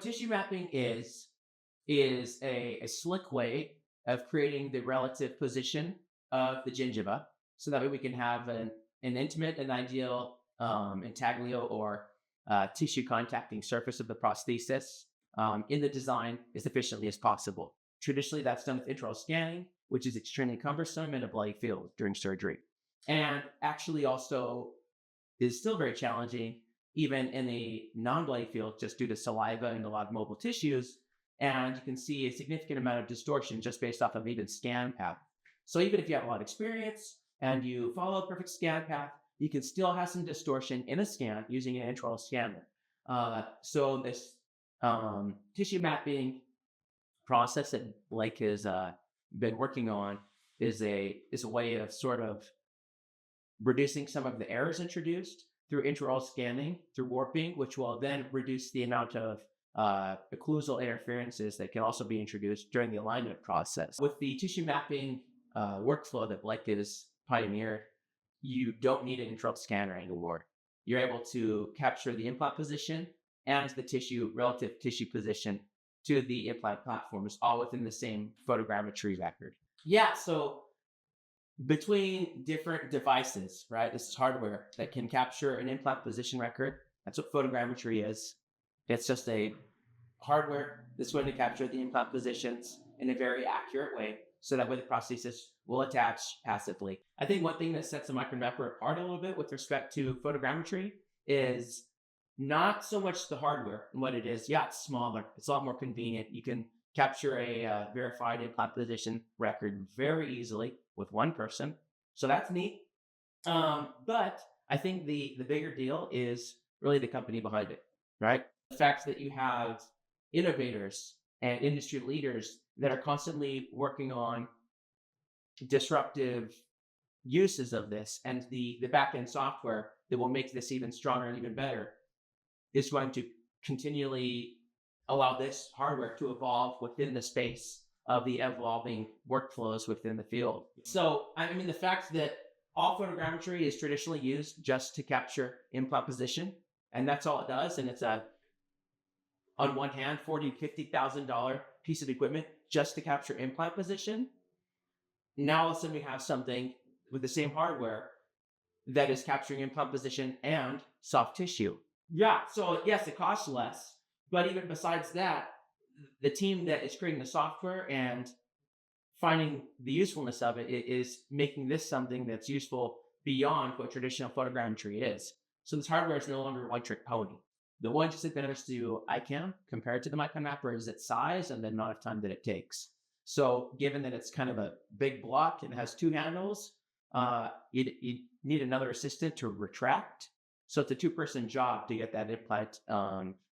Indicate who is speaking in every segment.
Speaker 1: what tissue mapping is a slick way of creating the relative position of the gingiva, so that way we can have an intimate and ideal intaglio or tissue contacting surface of the prosthesis in the design as efficiently as possible. Traditionally, that's done with intraoral scanning, which is extremely cumbersome in a bloody field during surgery, and actually also is still very challenging even in a non-bloody field, just due to saliva and a lot of mobile tissues. And you can see a significant amount of distortion just based off of even scan path. So even if you have a lot of experience and you follow a perfect scan path, you can still have some distortion in a scan using an intraoral scanner. So this tissue mapping process that Blake has been working on is a way of sort of reducing some of the errors introduced through intraoral scanning, through warping, which will then reduce the amount of occlusal interferences that can also be introduced during the alignment process. With the tissue mapping workflow that Blake has pioneered, you don't need an intraoral scanner anymore. You're able to capture the implant position and the relative tissue position to the implant platforms, all within the same photogrammetry record. Yeah, so between different devices, right? This is hardware that can capture an implant position record. That's what photogrammetry is. It's just a hardware that's going to capture the implant positions in a very accurate way, so that way the prosthesis will attach passively. I think one thing that sets the MicronMapper apart a little bit with respect to photogrammetry is not so much the hardware and what it is. Yeah, it's smaller. It's a lot more convenient. You can capture a verified implant position record very easily with one person. So that's neat. But I think the bigger deal is really the company behind it, right? The fact that you have innovators and industry leaders that are constantly working on disruptive uses of this, and the back-end software that will make this even stronger and even better is going to continually allow this hardware to evolve within the space of the evolving workflows within the field. So, I mean, the fact that all photogrammetry is traditionally used just to capture implant position, and that's all it does, and it's on one hand, $40,000 to $50,000 piece of equipment just to capture implant position. Now all of a sudden we have something with the same hardware that is capturing implant position and soft tissue. Yeah, so yes, it costs less, but even besides that, the team that is creating the software and finding the usefulness of it is making this something that's useful beyond what traditional photogrammetry is. So this hardware is no longer a one-trick pony. The one disadvantage to ICAM compared to the MicronMapper is its size and the amount of time that it takes. So given that it's kind of a big block and it has two handles, you need another assistant to retract. So it's a two-person job to get that implant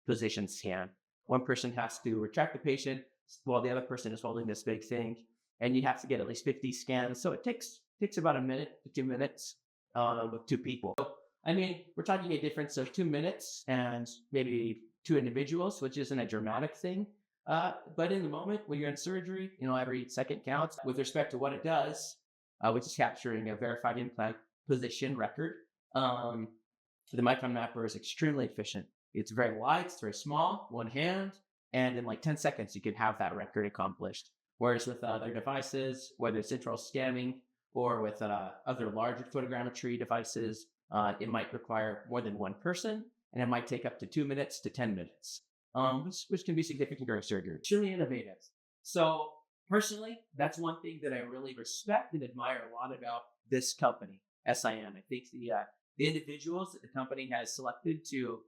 Speaker 1: position scan. One person has to retract the patient while the other person is holding this big thing, and you have to get at least 50 scans. So it takes about a minute to 2 minutes with two people. So, I mean, we're talking a difference of 2 minutes and maybe two individuals, which isn't a dramatic thing. But in the moment when you're in surgery, every second counts with respect to what it does, which is capturing a verified implant position record. The MicronMapper is extremely efficient. It's very light, it's very small, one hand, and in like 10 seconds, you can have that record accomplished. Whereas with other devices, whether it's intraoral scanning or with other larger photogrammetry devices, it might require more than one person, and it might take up to 2 minutes to 10 minutes, which can be significant during surgery. Truly innovative. So personally, that's one thing that I really respect and admire a lot about this company, S.I.N. I think the individuals that the company has selected to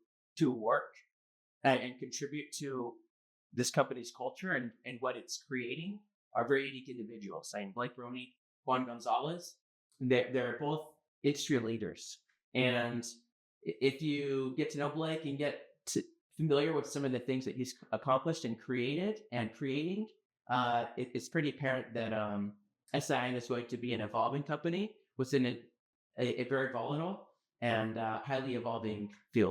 Speaker 1: work and contribute to this company's culture and what it's creating are very unique individuals. I mean, Blake Roney, Juan Gonzalez, they're both industry leaders. And if you get to know Blake and get familiar with some of the things that he's accomplished and created and creating, it's pretty apparent that S.I.N. is going to be an evolving company within a very volatile and highly evolving field.